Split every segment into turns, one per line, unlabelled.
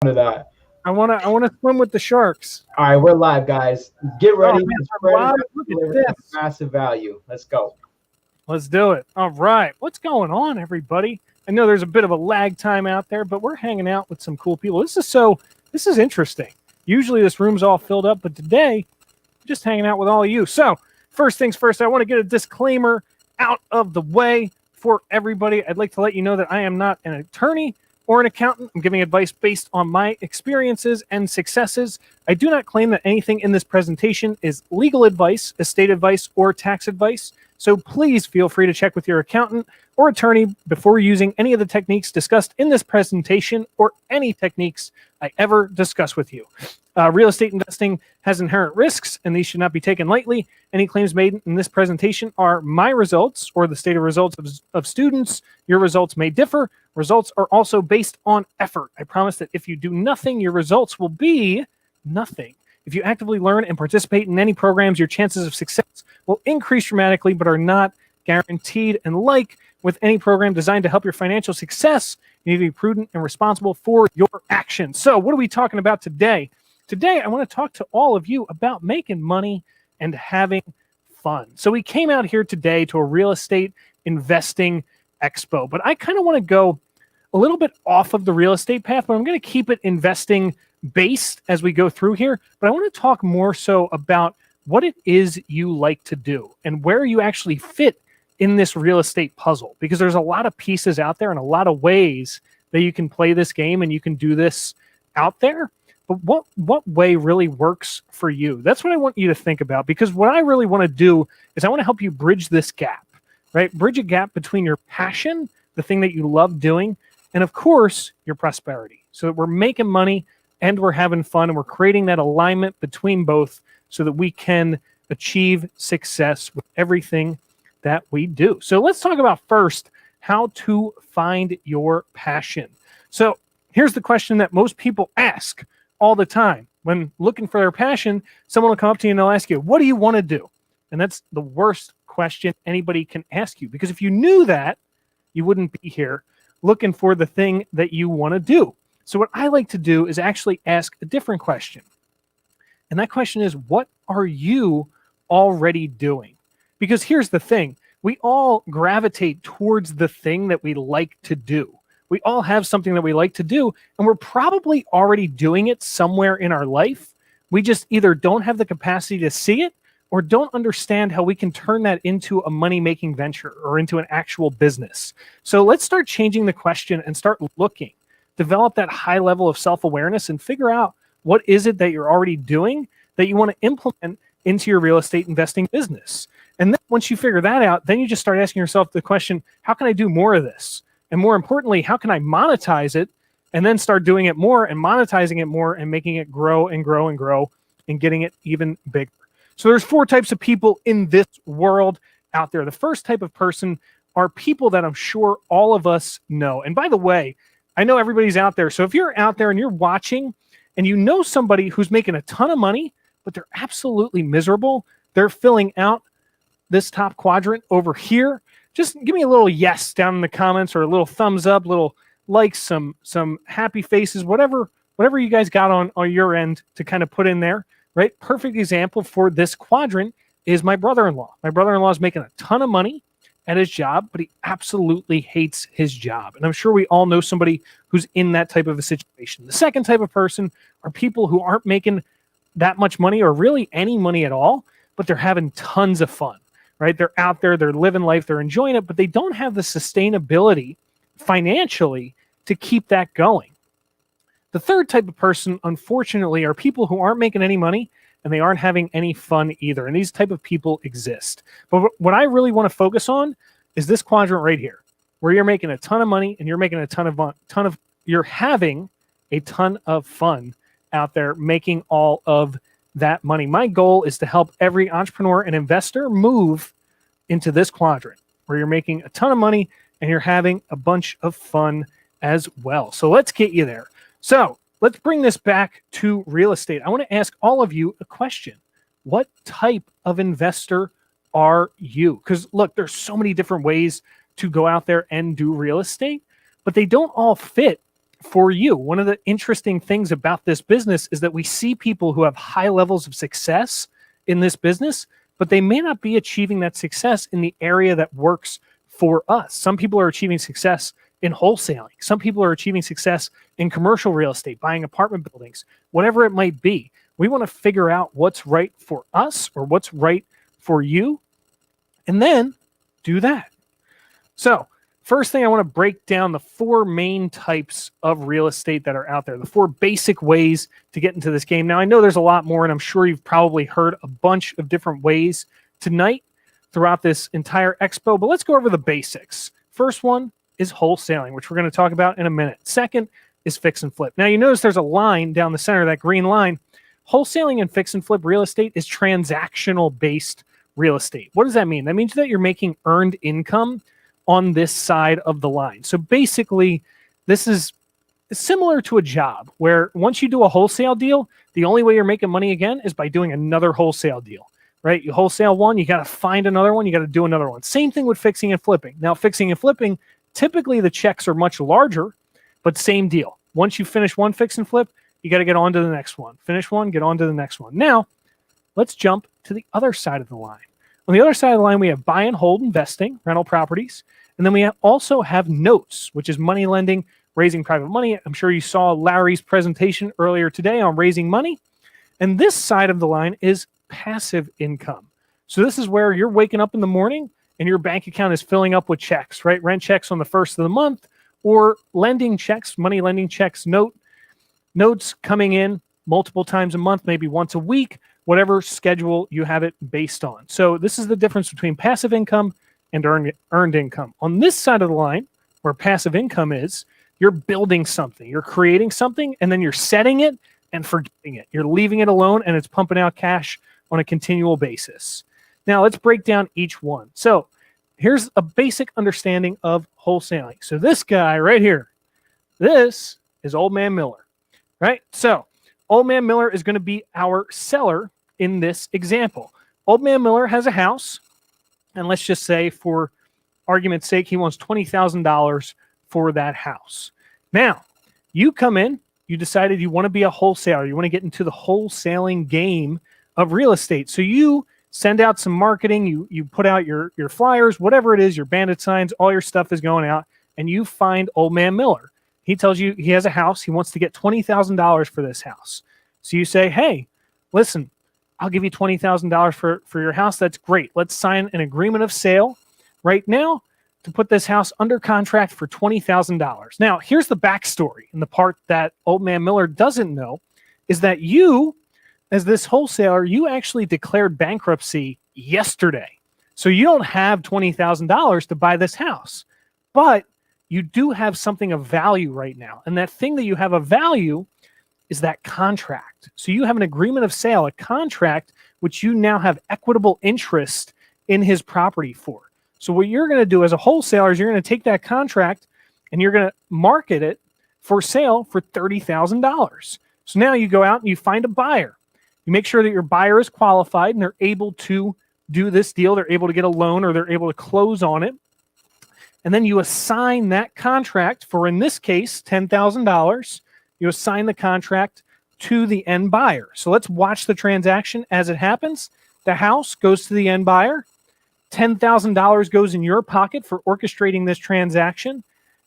To that.
I wanna swim with the sharks.
All right, we're live, guys. Get
Oh
ready.
man,
The
we're
spread is
live.
about
Look
to
at
deliver some
this.
massive value. Let's go.
Let's do it. All right. What's going on, everybody? I know there's a bit of a lag time out there, but we're hanging out with some cool people. This is interesting. Usually this room's all filled up, but today I'm just hanging out with all of you. So, first things first, I want to get a disclaimer out of the way for everybody. I'd like to let you know that I am not an attorney or an accountant. I'm giving advice based on my experiences and successes. I do not claim that anything in this presentation is legal advice, estate advice, or tax advice. So please feel free to check with your accountant or attorney before using any of the techniques discussed in this presentation or any techniques I ever discuss with you. Real estate investing has inherent risks, and these should not be taken lightly. Any claims made in this presentation are my results or the stated results of students. Your results may differ. Results are also based on effort. I promise that if you do nothing, your results will be nothing. If you actively learn and participate in any programs, your chances of success will increase dramatically, but are not guaranteed. And like with any program designed to help your financial success, you need to be prudent and responsible for your actions. So what are we talking about today? Today, I want to talk to all of you about making money and having fun. So we came out here today to a real estate investing expo, but I kind of want to go a little bit off of the real estate path, but I'm going to keep it investing based as we go through here. But I want to talk more so about what it is you like to do and where you actually fit in this real estate puzzle, because there's a lot of pieces out there and a lot of ways that you can play this game and you can do this out there. But what way really works for you? That's what I want you to think about, because what I really want to do is I want to help you bridge this gap, right? Bridge a gap between your passion, the thing that you love doing, and of course, your prosperity. So that we're making money and we're having fun and we're creating that alignment between both so that we can achieve success with everything that we do. So let's talk about first how to find your passion. So here's the question that most people ask all the time. When looking for their passion, someone will come up to you and they'll ask you, what do you want to do? And that's the worst question anybody can ask you, because if you knew that, you wouldn't be here looking for the thing that you want to do. So what I like to do is actually ask a different question. And that question is, what are you already doing? Because here's the thing. We all gravitate towards the thing that we like to do. We all have something that we like to do, and we're probably already doing it somewhere in our life. We just either don't have the capacity to see it or don't understand how we can turn that into a money-making venture or into an actual business. So let's start changing the question and start looking. Develop that high level of self-awareness and figure out what is it that you're already doing that you want to implement into your real estate investing business. And then once you figure that out, then you just start asking yourself the question, how can I do more of this? And more importantly, how can I monetize it and then start doing it more and monetizing it more and making it grow and grow and grow and getting it even bigger? So there's 4 types of people in this world out there. The first type of person are people that I'm sure all of us know. And by the way, I know everybody's out there. So if you're out there and you're watching and you know somebody who's making a ton of money, but they're absolutely miserable, they're filling out this top quadrant over here, just give me a little yes down in the comments, or a little thumbs up, little likes, some happy faces, whatever you guys got on your end to kind of put in there, right? Perfect example for this quadrant is my brother-in-law. My brother-in-law is making a ton of money at his job, but he absolutely hates his job. And I'm sure we all know somebody who's in that type of a situation. The second type of person are people who aren't making that much money or really any money at all, but they're having tons of fun. Right? They're out there, they're living life, they're enjoying it, but they don't have the sustainability financially to keep that going. The third type of person, unfortunately, are people who aren't making any money and they aren't having any fun either. And these type of people exist. But what I really want to focus on is this quadrant right here, where you're making a ton of money and you're making you're having a ton of fun out there making all of that money. My goal is to help every entrepreneur and investor move into this quadrant where you're making a ton of money and you're having a bunch of fun as well. So let's get you there. So let's bring this back to real estate. I want to ask all of you a question. What type of investor are you? Because look, there's so many different ways to go out there and do real estate, but they don't all fit for you. One of the interesting things about this business is that we see people who have high levels of success in this business, but they may not be achieving that success in the area that works for us. Some people are achieving success in wholesaling. Some people are achieving success in commercial real estate, buying apartment buildings, whatever it might be. We want to figure out what's right for us or what's right for you, and then do that. So first thing, I want to break down the 4 main types of real estate that are out there, the 4 basic ways to get into this game. Now, I know there's a lot more, and I'm sure you've probably heard a bunch of different ways tonight throughout this entire expo, but let's go over the basics. First one is wholesaling, which we're going to talk about in a minute. Second is fix and flip. Now, you notice there's a line down the center, that green line. Wholesaling and fix and flip real estate is transactional-based real estate. What does that mean? That means that you're making earned income on this side of the line. So basically, this is similar to a job where once you do a wholesale deal, the only way you're making money again is by doing another wholesale deal, right? You wholesale one, you got to find another one, you got to do another one. Same thing with fixing and flipping. Now, fixing and flipping, typically the checks are much larger, but same deal. Once you finish one fix and flip, you got to get on to the next one. Finish one, get on to the next one. Now, let's jump to the other side of the line. On the other side of the line, we have buy and hold investing, rental properties. And then we also have notes, which is money lending, raising private money. I'm sure you saw Larry's presentation earlier today on raising money. And this side of the line is passive income. So this is where you're waking up in the morning and your bank account is filling up with checks, right? Rent checks on the first of the month, or lending checks, money lending checks, notes coming in multiple times a month, maybe once a week, whatever schedule you have it based on. So this is the difference between passive income and earned income. On this side of the line, where passive income is, you're building something, you're creating something, and then you're setting it and forgetting it. You're leaving it alone, and it's pumping out cash on a continual basis. Now, let's break down each one. So here's a basic understanding of wholesaling. So this guy right here, this is Old Man Miller, right? So Old Man Miller is going to be our seller in this example. Old Man Miller has a house, and let's just say, for argument's sake, he wants $20,000 for that house. Now, you come in, you decided you want to be a wholesaler. You want to get into the wholesaling game of real estate. So you send out some marketing, you put out your flyers, whatever it is, your bandit signs, all your stuff is going out, and you find Old Man Miller. He tells you he has a house. He wants to get $20,000 for this house. So you say, hey, listen, I'll give you $20,000 for your house. That's great. Let's sign an agreement of sale right now to put this house under contract for $20,000. Now, here's the backstory, and the part that Old Man Miller doesn't know is that you, as this wholesaler, you actually declared bankruptcy yesterday. So you don't have $20,000 to buy this house, but you do have something of value right now. And that thing that you have of value is that contract. So you have an agreement of sale, a contract, which you now have equitable interest in his property for. So what you're going to do as a wholesaler is you're going to take that contract and you're going to market it for sale for $30,000. So now you go out and you find a buyer. You make sure that your buyer is qualified and they're able to do this deal. They're able to get a loan or they're able to close on it. And then you assign that contract for, in this case, $10,000. You assign the contract to the end buyer. So let's watch the transaction as it happens. The house goes to the end buyer. $10,000 goes in your pocket for orchestrating this transaction.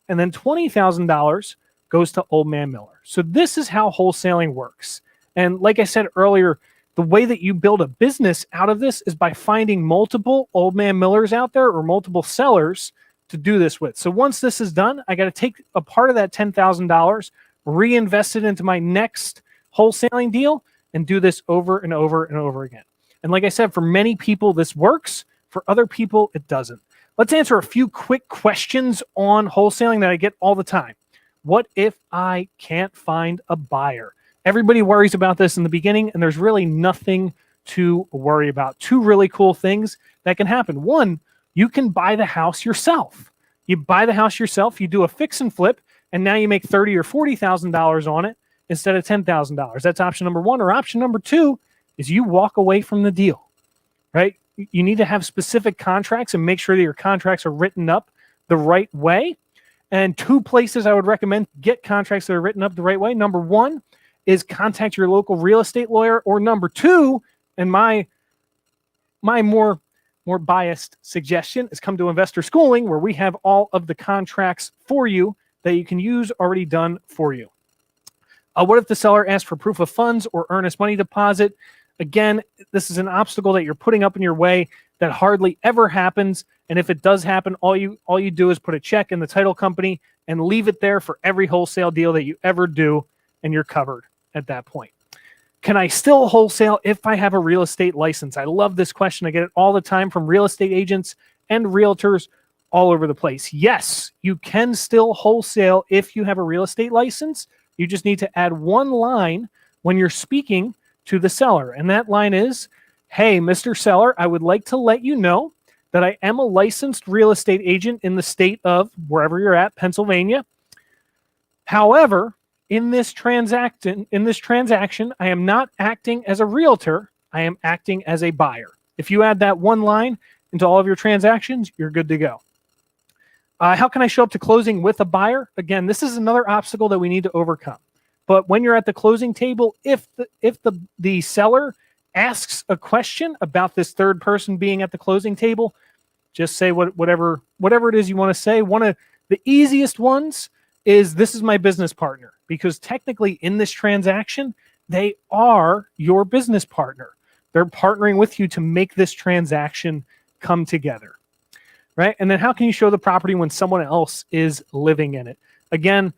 And then $20,000 goes to Old Man Miller. So this is how wholesaling works. And like I said earlier, the way that you build a business out of this is by finding multiple Old Man Millers out there or multiple sellers to do this with. So once this is done, I got to take a part of that $10,000, reinvest it into my next wholesaling deal, and do this over and over and over again. And like I said, for many people, this works. For other people, it doesn't. Let's answer a few quick questions on wholesaling that I get all the time. What if I can't find a buyer? Everybody worries about this in the beginning, and there's really nothing to worry about. 2 really cool things that can happen. 1, you can buy the house yourself. You buy the house yourself, you do a fix and flip, and now you make $30,000 or $40,000 on it instead of $10,000. That's option number 1. Or option number 2 is you walk away from the deal, right? You need to have specific contracts and make sure that your contracts are written up the right way. And 2 places I would recommend get contracts that are written up the right way. Number 1 is contact your local real estate lawyer, or number 2, and my more biased suggestion is come to Investor Schooling, where we have all of the contracts for you that you can use already done for you. What if the seller asks for proof of funds or earnest money deposit? Again, this is an obstacle that you're putting up in your way that hardly ever happens. And if it does happen, all you do is put a check in the title company and leave it there for every wholesale deal that you ever do, and you're covered at that point. Can I still wholesale if I have a real estate license? I love this question. I get it all the time from real estate agents and realtors all over the place. Yes, you can still wholesale if you have a real estate license. You just need to add one line when you're speaking to the seller. And that line is, hey, Mr. Seller, I would like to let you know that I am a licensed real estate agent in the state of wherever you're at, Pennsylvania. However, in this transaction, I am not acting as a realtor. I am acting as a buyer. If you add that one line into all of your transactions, you're good to go. How can I show up to closing with a buyer? Again, this is another obstacle that we need to overcome. But when you're at the closing table, if the seller asks a question about this third person being at the closing table, just say whatever it is you want to say. One of the easiest ones is, this is my business partner, because technically in this transaction, they are your business partner. They're partnering with you to make this transaction come together, right? And then how can you show the property when someone else is living in it? Again,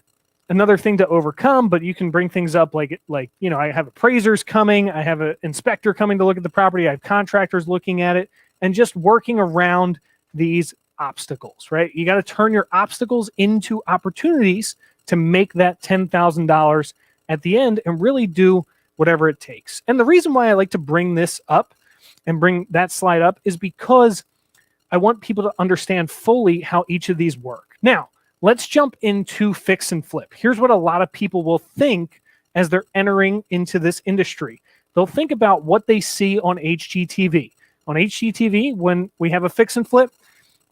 another thing to overcome, but you can bring things up like I have appraisers coming, I have an inspector coming to look at the property, I have contractors looking at it, and just working around these obstacles, right? You got to turn your obstacles into opportunities to make that $10,000 at the end and really do whatever it takes. And the reason why I like to bring this up and bring that slide up is because I want people to understand fully how each of these work. Now, let's jump into fix and flip. Here's what a lot of people will think as they're entering into this industry. They'll think about what they see on HGTV. On HGTV, when we have a fix and flip,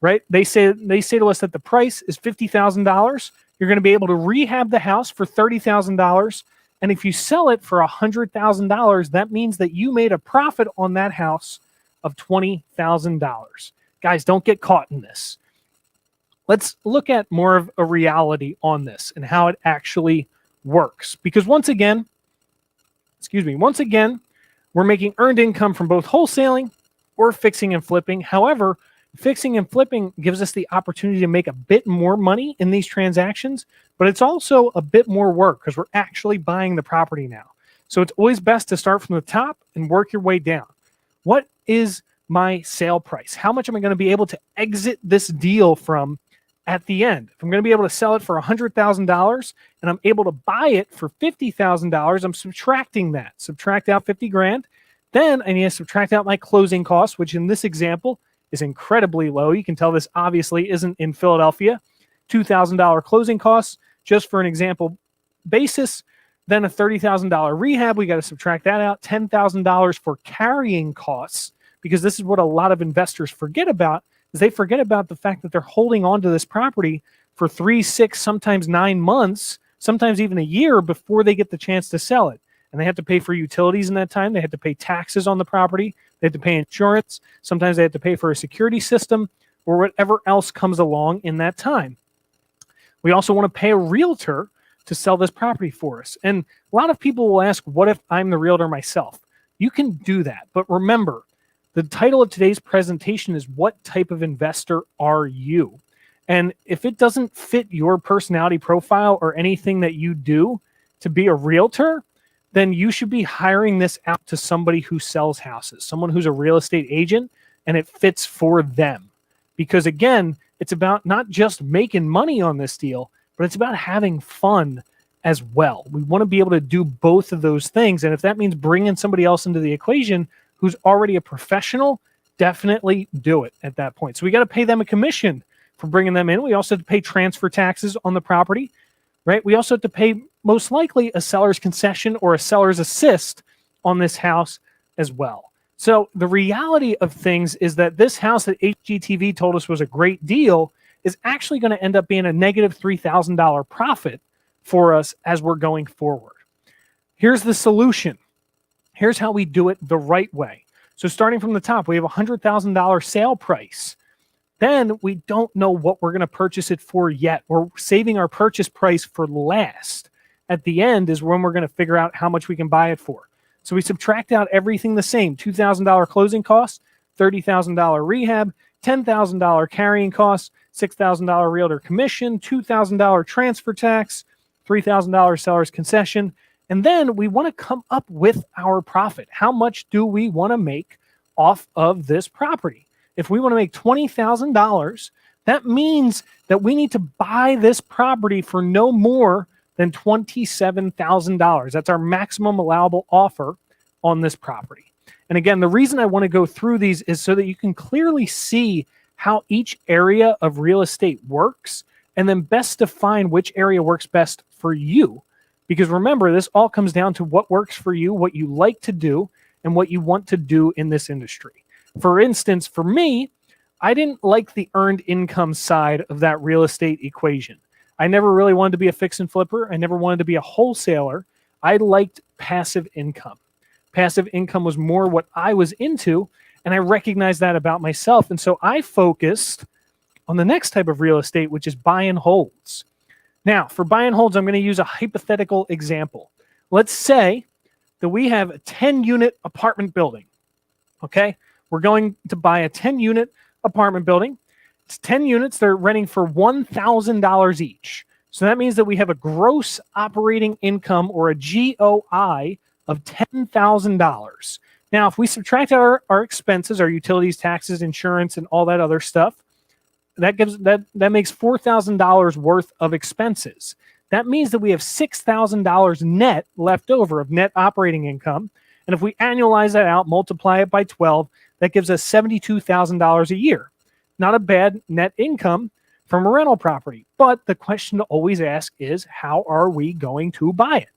right? They say to us that the price is $50,000. You're going to be able to rehab the house for $30,000. And if you sell it for $100,000, that means that you made a profit on that house of $20,000. Guys, don't get caught in this. Let's look at more of a reality on this and how it actually works. Because once again, we're making earned income from both wholesaling or fixing and flipping. However, fixing and flipping gives us the opportunity to make a bit more money in these transactions, but it's also a bit more work because we're actually buying the property now. So it's always best to start from the top and work your way down. What is my sale price? How much am I going to be able to exit this deal from at the end? If I'm going to be able to sell it for $100,000 and I'm able to buy it for $50,000, I'm subtracting that. Subtract out 50 grand. Then I need to subtract out my closing costs, which in this example is incredibly low. You can tell this obviously isn't in Philadelphia. $2,000 closing costs, just for an example basis. Then a $30,000 rehab, we got to subtract that out. $10,000 for carrying costs, because this is what a lot of investors forget about, is they forget about the fact that they're holding on to this property for 3, 6, sometimes 9 months, sometimes even a year before they get the chance to sell it. And they have to pay for utilities in that time. They have to pay taxes on the property. They have to pay insurance. Sometimes they have to pay for a security system or whatever else comes along in that time. We also want to pay a realtor to sell this property for us. And a lot of people will ask, what if I'm the realtor myself? You can do that. But remember, the title of today's presentation is, what type of investor are you? And if it doesn't fit your personality profile or anything that you do to be a realtor, then you should be hiring this out to somebody who sells houses, someone who's a real estate agent, and it fits for them. Because again, it's about not just making money on this deal, but it's about having fun as well. We want to be able to do both of those things. And if that means bringing somebody else into the equation who's already a professional, definitely do it at that point. So we got to pay them a commission for bringing them in. We also have to pay transfer taxes on the property, right? We also have to pay most likely a seller's concession or a seller's assist on this house as well. So the reality of things is that this house that HGTV told us was a great deal is actually going to end up being a negative $3,000 profit for us as we're going forward. Here's the solution. Here's how we do it the right way. So starting from the top, we have a $100,000 sale price. Then we don't know what we're going to purchase it for yet. We're saving our purchase price for last. At the end is when we're going to figure out how much we can buy it for. So we subtract out everything the same. $2,000 closing costs, $30,000 rehab, $10,000 carrying costs, $6,000 realtor commission, $2,000 transfer tax, $3,000 seller's concession. And then we want to come up with our profit. How much do we want to make off of this property? If we want to make $20,000, that means that we need to buy this property for no more than $27,000. That's our maximum allowable offer on this property. And again, the reason I want to go through these is so that you can clearly see how each area of real estate works and then best define which area works best for you. Because remember, this all comes down to what works for you, what you like to do, and what you want to do in this industry. For instance, for me, I didn't like the earned income side of that real estate equation. I never really wanted to be a fix and flipper. I never wanted to be a wholesaler. I liked passive income. Passive income was more what I was into, and I recognized that about myself. And so I focused on the next type of real estate, which is buy and holds. Now, for buy and holds, I'm going to use a hypothetical example. Let's say that we have a 10-unit apartment building, okay? We're going to buy a 10-unit apartment building. It's 10 units. They're renting for $1,000 each. So that means that we have a gross operating income, or a GOI, of $10,000. Now, if we subtract our expenses, our utilities, taxes, insurance, and all that other stuff, that makes $4,000 worth of expenses. That means that we have $6,000 net left over of net operating income. And if we annualize that out, multiply it by 12, that gives us $72,000 a year. Not a bad net income from a rental property. But the question to always ask is, how are we going to buy it?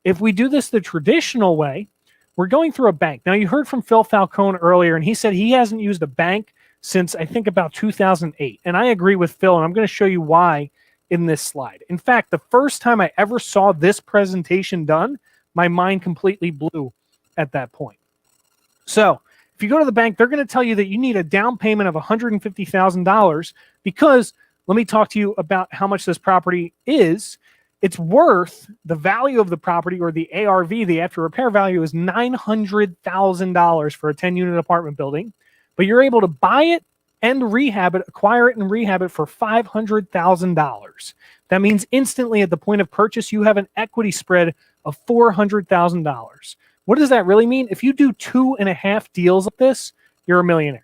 If we do this the traditional way, we're going through a bank. Now, you heard from Phil Falcone earlier, and he said he hasn't used a bank since, I think, about 2008. And I agree with Phil, and I'm going to show you why in this slide. In fact, the first time I ever saw this presentation done, my mind completely blew at that point. So if you go to the bank, they're going to tell you that you need a down payment of $150,000 because, let me talk to you about how much this property is. It's worth, the value of the property, or the ARV, the after repair value, is $900,000 for a 10-unit apartment building. But you're able to buy it and rehab it, acquire it and rehab it for $500,000. That means instantly at the point of purchase, you have an equity spread of $400,000. What does that really mean? If you do 2.5 deals of this, you're a millionaire.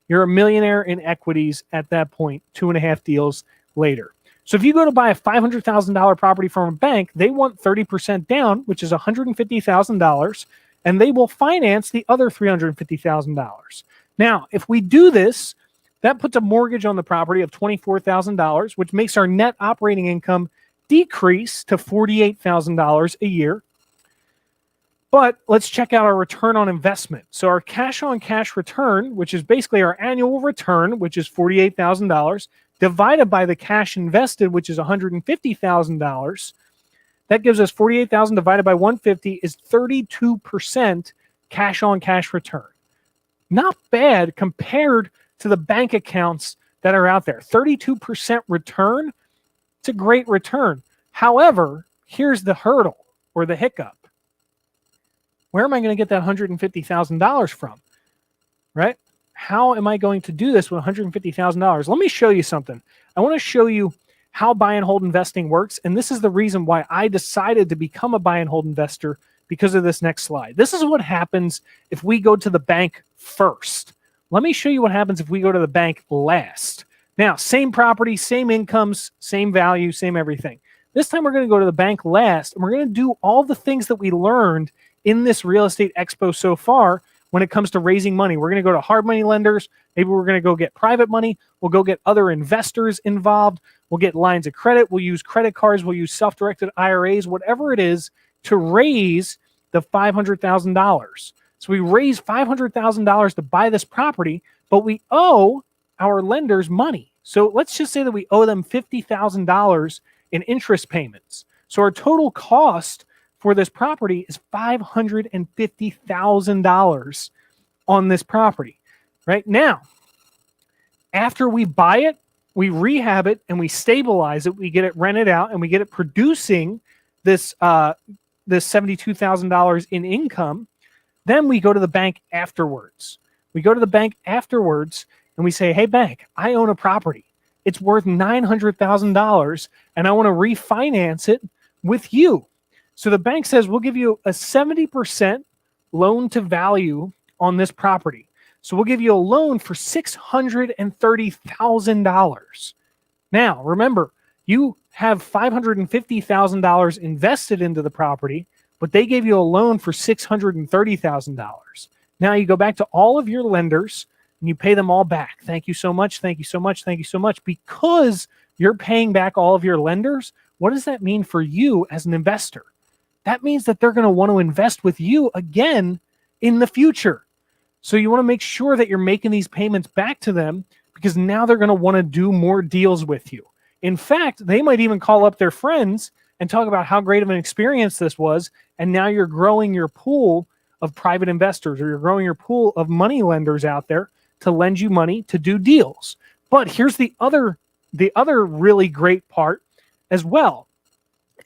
You're a millionaire in equities at that point, 2.5 deals later. So if you go to buy a $500,000 property from a bank, they want 30% down, which is $150,000, and they will finance the other $350,000. Now, if we do this, that puts a mortgage on the property of $24,000, which makes our net operating income decrease to $48,000 a year. But let's check out our return on investment. So our cash on cash return, which is basically our annual return, which is $48,000, divided by the cash invested, which is $150,000, that gives us $48,000 divided by 150 is 32% cash on cash return. Not bad compared to the bank accounts that are out there. 32% return, it's a great return. However, here's the hurdle or the hiccup. Where am I going to get that $150,000 from? Right? How am I going to do this with $150,000? Let me show you something. I want to show you how buy and hold investing works. And this is the reason why I decided to become a buy and hold investor, because of this next slide. This is what happens if we go to the bank first. Let me show you what happens if we go to the bank last. Now, same property, same incomes, same value, same everything. This time we're going to go to the bank last, and we're going to do all the things that we learned in this real estate expo so far when it comes to raising money. We're going to go to hard money lenders. Maybe we're going to go get private money. We'll go get other investors involved. We'll get lines of credit. We'll use credit cards. We'll use self-directed IRAs, whatever it is, to raise the $500,000. So we raise $500,000 to buy this property, but we owe our lenders money. So let's just say that we owe them $50,000 in interest payments. So our total cost for this property is $550,000 on this property. Right now, after we buy it, we rehab it and we stabilize it, we get it rented out and we get it producing this $72,000 in income. Then we go to the bank afterwards. We go to the bank afterwards and we say, hey, bank, I own a property. It's worth $900,000 and I want to refinance it with you. So the bank says, we'll give you a 70% loan to value on this property. So we'll give you a loan for $630,000. Now, remember, you have $550,000 invested into the property, but they gave you a loan for $630,000. Now you go back to all of your lenders and you pay them all back. Thank you so much. Thank you so much. Thank you so much. Because you're paying back all of your lenders, what does that mean for you as an investor? That means that they're going to want to invest with you again in the future. So you want to make sure that you're making these payments back to them because now they're going to want to do more deals with you. In fact, they might even call up their friends and talk about how great of an experience this was. And now you're growing your pool of private investors, or you're growing your pool of money lenders out there to lend you money to do deals. But here's the other really great part as well,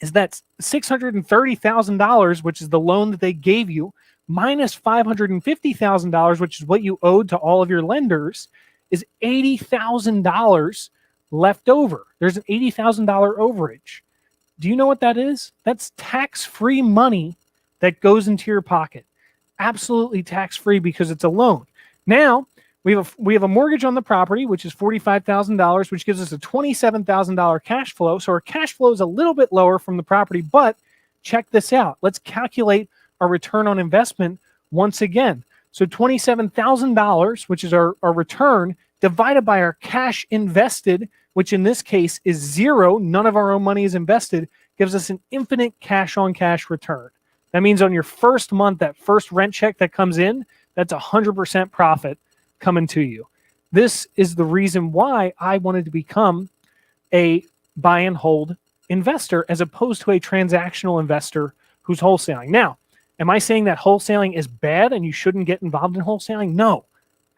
is that $630,000, which is the loan that they gave you, minus $550,000, which is what you owed to all of your lenders, is $80,000 left over. There's an $80,000 overage. Do you know what that is? That's tax-free money that goes into your pocket. Absolutely tax-free because it's a loan. Now, we have a mortgage on the property, which is $45,000, which gives us a $27,000 cash flow. So our cash flow is a little bit lower from the property, but check this out. Let's calculate our return on investment once again. So $27,000, which is our return, divided by our cash invested, which in this case is zero, none of our own money is invested, gives us an infinite cash on cash return. That means on your first month, that first rent check that comes in, that's 100% profit coming to you. This is the reason why I wanted to become a buy and hold investor as opposed to a transactional investor who's wholesaling. Now, am I saying that wholesaling is bad and you shouldn't get involved in wholesaling? No,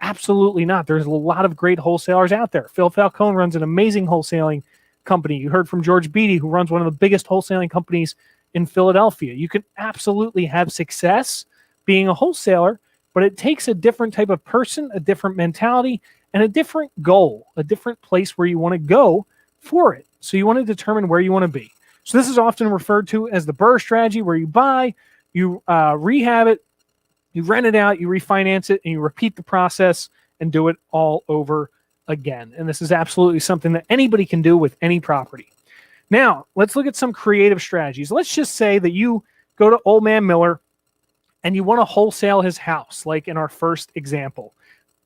absolutely not. There's a lot of great wholesalers out there. Phil Falcone runs an amazing wholesaling company. You heard from George Beatty, who runs one of the biggest wholesaling companies in Philadelphia. You can absolutely have success being a wholesaler, but it takes a different type of person, a different mentality, and a different goal, a different place where you want to go for it. So you want to determine where you want to be. So this is often referred to as the BRRRR strategy, where you buy, you rehab it, you rent it out, you refinance it, and you repeat the process and do it all over again. And this is absolutely something that anybody can do with any property. Now, let's look at some creative strategies. Let's just say that you go to Old Man Miller and you want to wholesale his house, like in our first example,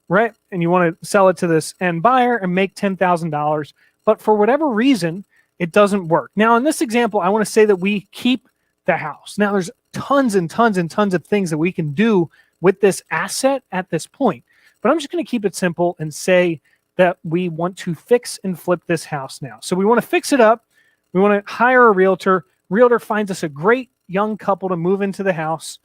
right? And you want to sell it to this end buyer and make $10,000. But for whatever reason, it doesn't work. Now, in this example, I want to say that we keep the house. Now, there's tons and tons and tons of things that we can do with this asset at this point. But I'm just going to keep it simple and say that we want to fix and flip this house now. So we want to fix it up. We want to hire a realtor. Realtor finds us a great young couple to move into the house,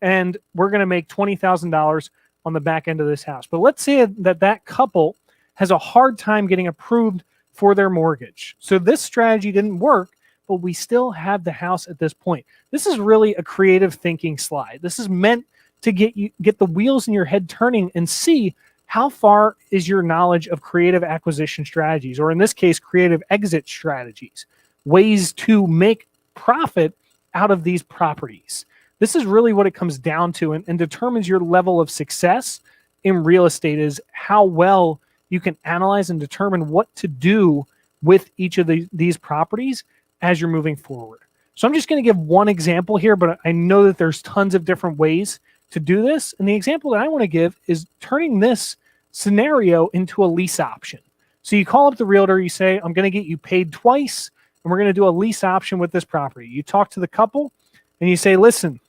and we're going to make $20,000 on the back end of this house. But let's say that that couple has a hard time getting approved for their mortgage. So this strategy didn't work, but we still have the house at this point. This is really a creative thinking slide. This is meant to get the wheels in your head turning and see how far is your knowledge of creative acquisition strategies, or in this case, creative exit strategies, ways to make profit out of these properties. This is really what it comes down to and determines your level of success in real estate, is how well you can analyze and determine what to do with each of these properties as you're moving forward. So I'm just going to give one example here, but I know that there's tons of different ways to do this. And the example that I want to give is turning this scenario into a lease option. So you call up the realtor, you say, I'm going to get you paid twice, and we're going to do a lease option with this property. You talk to the couple and you say, listen,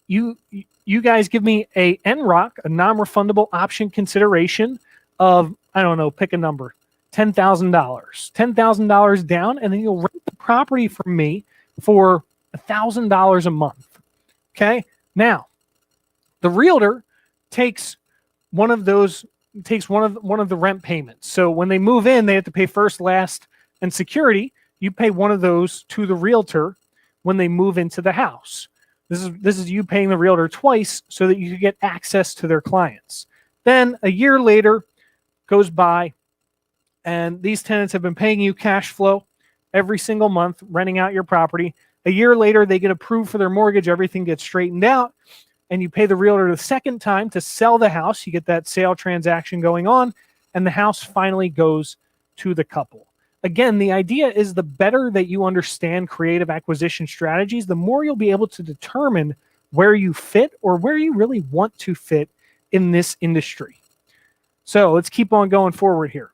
you guys give me a NROC, a non-refundable option consideration of, I don't know, pick a number, $10,000 down, and then you'll rent the property from me for $1,000 a month. Okay. Now, the realtor takes one of the rent payments. So when they move in, they have to pay first, last, and security. You pay one of those to the realtor when they move into the house. This is you paying the realtor twice so that you can get access to their clients. Then a year later goes by, and these tenants have been paying you cash flow every single month, renting out your property. A year later, they get approved for their mortgage. Everything gets straightened out, and you pay the realtor the second time to sell the house. You get that sale transaction going on, and the house finally goes to the couple. Again, the idea is the better that you understand creative acquisition strategies, the more you'll be able to determine where you fit or where you really want to fit in this industry. So let's keep on going forward here.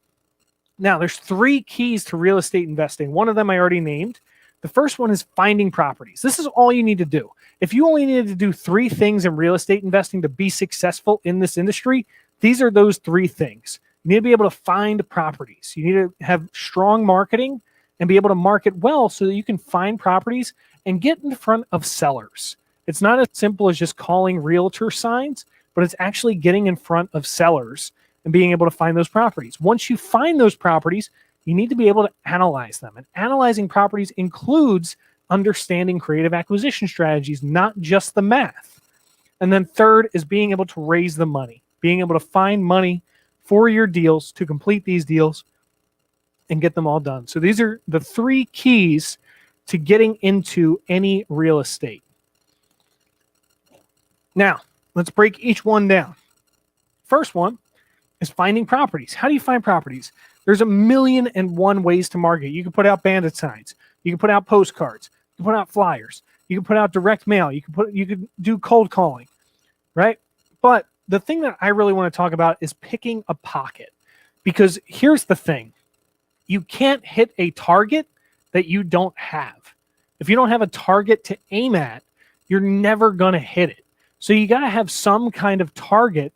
Now, there's 3 keys to real estate investing. One of them I already named. The first one is finding properties. This is all you need to do. If you only needed to do 3 things in real estate investing to be successful in this industry, these are those 3 things. You need to be able to find properties. You need to have strong marketing and be able to market well so that you can find properties and get in front of sellers. It's not as simple as just calling realtor signs, but it's actually getting in front of sellers and being able to find those properties. Once you find those properties, you need to be able to analyze them. And analyzing properties includes understanding creative acquisition strategies, not just the math. And then third is being able to raise the money, being able to find money for your deals to complete these deals and get them all done. So these are the 3 keys to getting into any real estate. Now, let's break each one down. First one is finding properties. How do you find properties? There's 1,000,001 ways to market. You can put out bandit signs. You can put out postcards. You can put out flyers. You can put out direct mail. You can do cold calling, right? But the thing that I really want to talk about is picking a pocket, because here's the thing. You can't hit a target that you don't have. If you don't have a target to aim at, you're never going to hit it. So you got to have some kind of target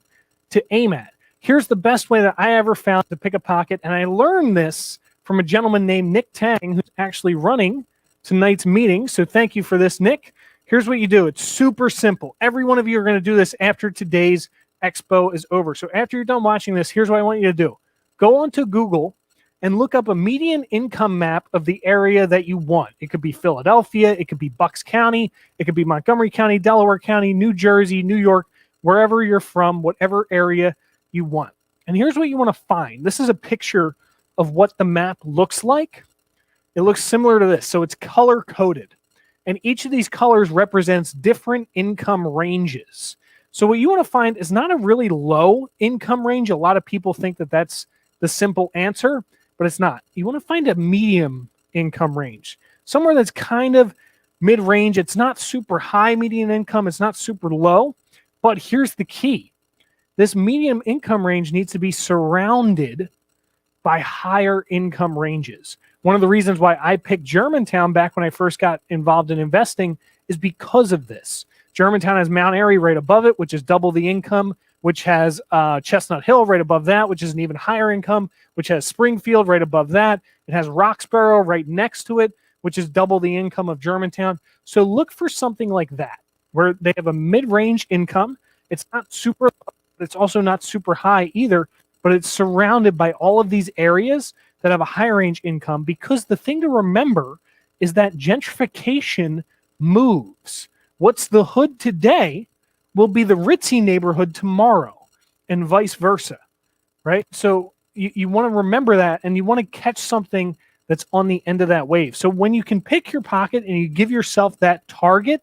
to aim at. Here's the best way that I ever found to pick a pocket, and I learned this from a gentleman named Nick Tang, who's actually running tonight's meeting. So thank you for this, Nick. Here's what you do. It's super simple. Every one of you are going to do this after today's Expo is over. So after you're done watching this, here's what I want you to do. Go onto Google and look up a median income map of the area that you want. It could be Philadelphia. It could be Bucks County. It could be Montgomery County, Delaware County, New Jersey, New York, wherever you're from, whatever area you want. And here's what you want to find. This is a picture of what the map looks like. It looks similar to this. So it's color coded. And each of these colors represents different income ranges. So what you want to find is not a really low income range. A lot of people think that that's the simple answer, but it's not. You want to find a medium income range, somewhere that's kind of mid-range. It's not super high median income. It's not super low. But here's the key. This medium income range needs to be surrounded by higher income ranges. One of the reasons why I picked Germantown back when I first got involved in investing is because of this. Germantown has Mount Airy right above it, which is double the income, which has Chestnut Hill right above that, which is an even higher income, which has Springfield right above that. It has Roxborough right next to it, which is double the income of Germantown. So look for something like that, where they have a mid-range income. It's not super low, but it's also not super high either, but it's surrounded by all of these areas that have a high range income, because the thing to remember is that gentrification moves. What's the hood today will be the ritzy neighborhood tomorrow, and vice versa, right? So you want to remember that, and you want to catch something that's on the end of that wave. So when you can pick your pocket and you give yourself that target,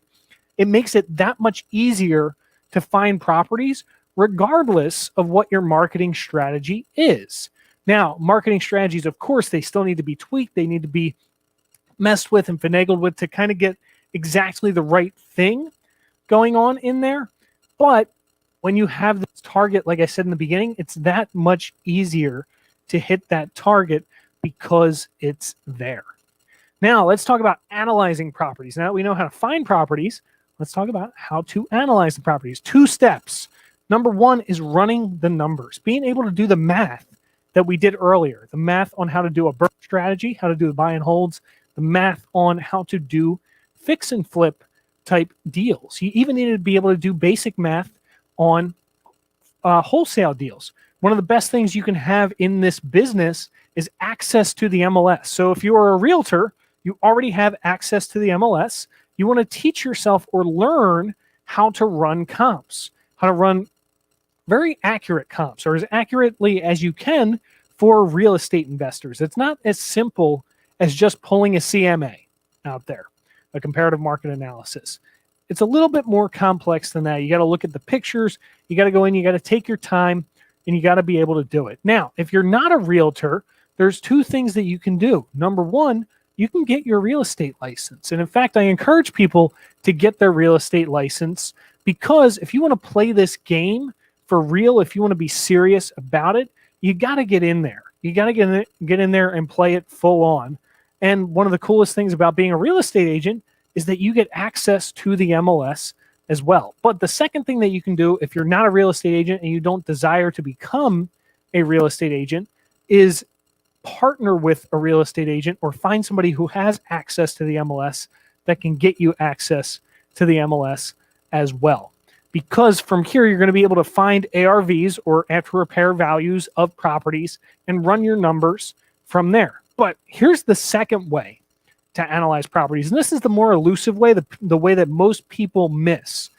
it makes it that much easier to find properties, regardless of what your marketing strategy is. Now, marketing strategies, of course, they still need to be tweaked. They need to be messed with and finagled with to kind of get exactly the right thing going on in there. But when you have this target, like I said in the beginning, it's that much easier to hit that target because it's there. Now, let's talk about analyzing properties. Now that we know how to find properties, let's talk about how to analyze the properties. 2 steps. Number 1 is running the numbers, being able to do the math that we did earlier, the math on how to do a burn strategy, how to do the buy and holds, the math on how to do fix and flip type deals. You even need to be able to do basic math on wholesale deals. One of the best things you can have in this business is access to the MLS. So if you are a realtor, you already have access to the MLS. You want to teach yourself or learn how to run comps, how to run very accurate comps, or as accurately as you can for real estate investors. It's not as simple as just pulling a CMA out there, a comparative market analysis. It's a little bit more complex than that. You got to look at the pictures, you got to go in, you got to take your time, and you got to be able to do it. Now, if you're not a realtor, there's two things that you can do. Number one, you can get your real estate license. And in fact, I encourage people to get their real estate license, because if you want to play this game for real, if you want to be serious about it, you got to get in there. You got to get in there and play it full on. And one of the coolest things about being a real estate agent is that you get access to the MLS as well. But the second thing that you can do if you're not a real estate agent and you don't desire to become a real estate agent is partner with a real estate agent or find somebody who has access to the MLS that can get you access to the MLS as well. Because from here, you're going to be able to find ARVs, or after repair values of properties, and run your numbers from there. But here's the second way to analyze properties. And this is the more elusive way, the way that most people miss.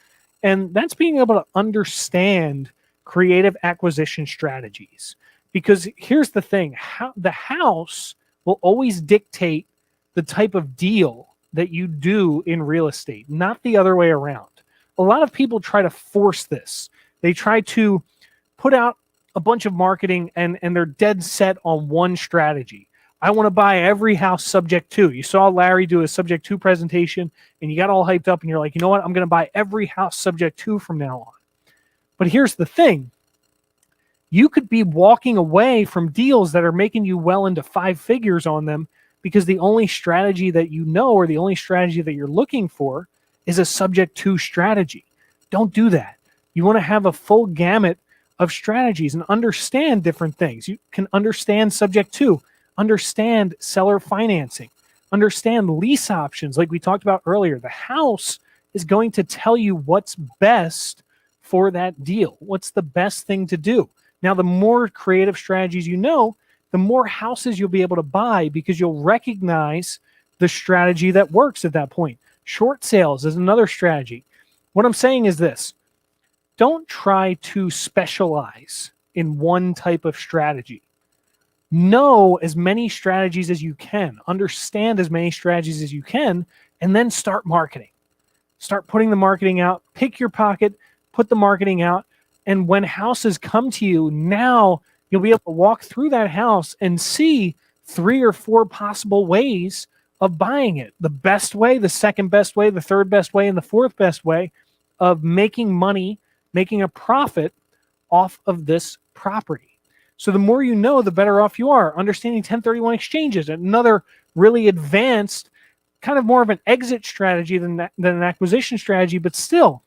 And that's being able to understand creative acquisition strategies. Because here's the thing, the house will always dictate the type of deal that you do in real estate, not the other way around. A lot of people try to force this. They try to put out a bunch of marketing and they're dead set on one strategy. I want to buy every house subject to. You saw Larry do a subject to presentation and you got all hyped up and you're like, you know what? I'm going to buy every house subject to from now on. But here's the thing. You could be walking away from deals that are making you well into 5 figures on them because the only strategy that you know, or the only strategy that you're looking for, is a subject to strategy. Don't do that. You want to have a full gamut of strategies and understand different things. You can understand subject to, understand seller financing, understand lease options like we talked about earlier. The house is going to tell you what's best for that deal. What's the best thing to do? Now, the more creative strategies you know, the more houses you'll be able to buy because you'll recognize the strategy that works at that point. Short sales is another strategy. What I'm saying is this. Don't try to specialize in one type of strategy. Know as many strategies as you can. Understand as many strategies as you can, and then start marketing. Start putting the marketing out. Pick your pocket, put the marketing out, and when houses come to you, now you'll be able to walk through that house and see 3 or 4 possible ways of buying it. The best way, the second best way, the third best way, and the fourth best way of making money, making a profit off of this property. So the more you know, the better off you are. Understanding 1031 exchanges, another really advanced, kind of more of an exit strategy than an acquisition strategy, but still,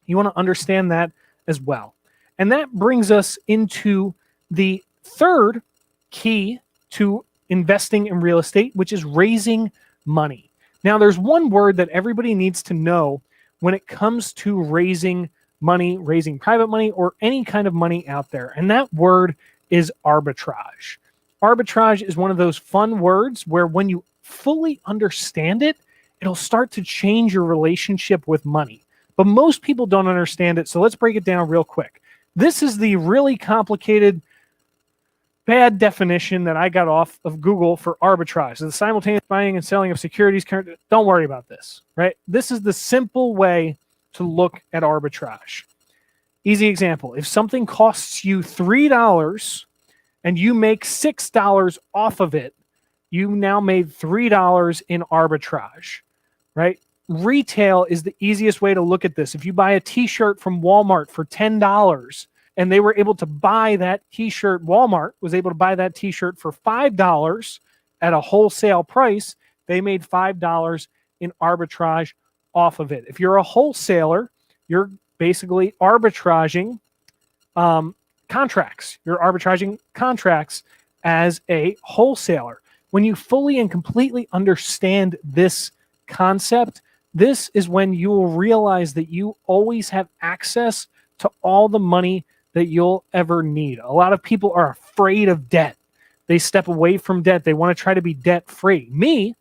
you want to understand that as well. And that brings us into the third key to investing in real estate, which is raising money. Now, there's one word that everybody needs to know when it comes to raising money, raising private money, or any kind of money out there. And that word is arbitrage. Arbitrage is one of those fun words where when you fully understand it, it'll start to change your relationship with money. But most people don't understand it, so let's break it down real quick. This is the really complicated, bad definition that I got off of Google for arbitrage. So the simultaneous buying and selling of securities. Don't worry about this, right? This is the simple way to look at arbitrage. Easy example. If something costs you $3 and you make $6 off of it, you now made $3 in arbitrage, right? Retail is the easiest way to look at this. If you buy a t-shirt from Walmart for $10 and they were able to buy that t-shirt, Walmart was able to buy that t-shirt for $5 at a wholesale price, they made $5 in arbitrage off of it. If you're a wholesaler, you're basically arbitraging contracts. You're arbitraging contracts as a wholesaler. When you fully and completely understand this concept, this is when you will realize that you always have access to all the money that you'll ever need. A lot of people are afraid of debt. They step away from debt. They want to try to be debt free. Me,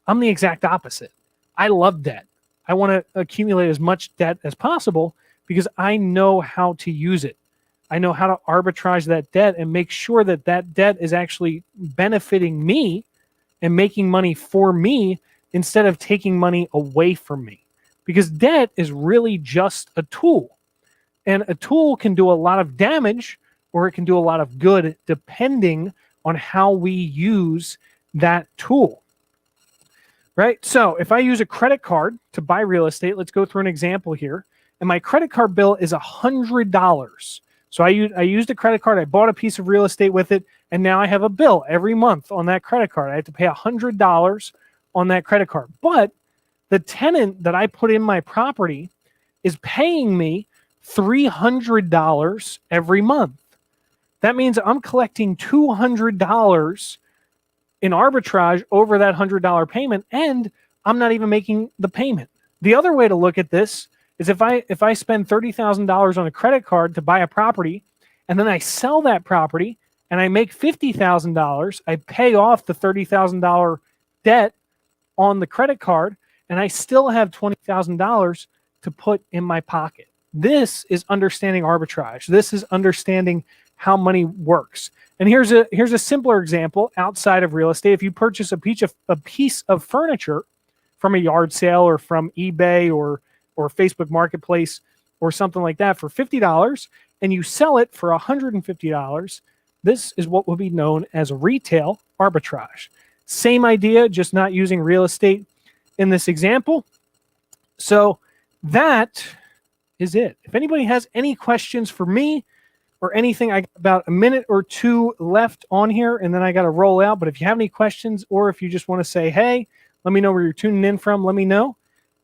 I'm the exact opposite. I love debt. I want to accumulate as much debt as possible because I know how to use it. I know how to arbitrage that debt and make sure that that debt is actually benefiting me and making money for me instead of taking money away from me. Because debt is really just a tool. And a tool can do a lot of damage or it can do a lot of good depending on how we use that tool. Right? So if I use a credit card to buy real estate, let's go through an example here. And my credit card bill is $100. So I used a credit card. I bought a piece of real estate with it. And now I have a bill every month on that credit card. I have to pay $100 on that credit card. But the tenant that I put in my property is paying me $300 every month. That means I'm collecting $200 in arbitrage over that $100 payment, and I'm not even making the payment. The other way to look at this is if I spend $30,000 on a credit card to buy a property, and then I sell that property and I make $50,000, I pay off the $30,000 debt on the credit card, and I still have $20,000 to put in my pocket. This is understanding arbitrage. This is understanding how money works. And here's a simpler example outside of real estate. If you purchase a piece of furniture from a yard sale or from eBay or Facebook Marketplace or something like that for $50 and you sell it for $150, this is what will be known as retail arbitrage. Same idea, just not using real estate in this example. So that is it. If anybody has any questions for me or anything, I got about a minute or two left on here and then I got to roll out. But if you have any questions or if you just want to say, hey, let me know where you're tuning in from, let me know.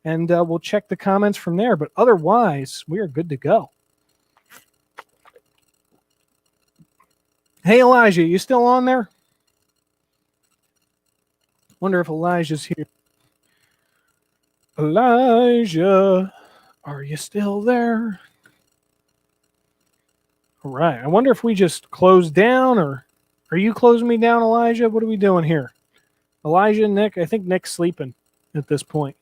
And we'll check the comments from there. But otherwise, we are good to go. Hey, Elijah, you still on there? Wonder if Elijah's here. Elijah, are you still there? All right. I wonder if we just close down, or are you closing me down, Elijah? What are we doing here? Elijah, Nick, I think Nick's sleeping at this point.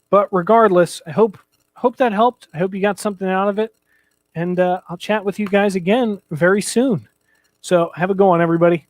But regardless, I hope that helped. I hope you got something out of it. And I'll chat with you guys again very soon. So have a good one, everybody.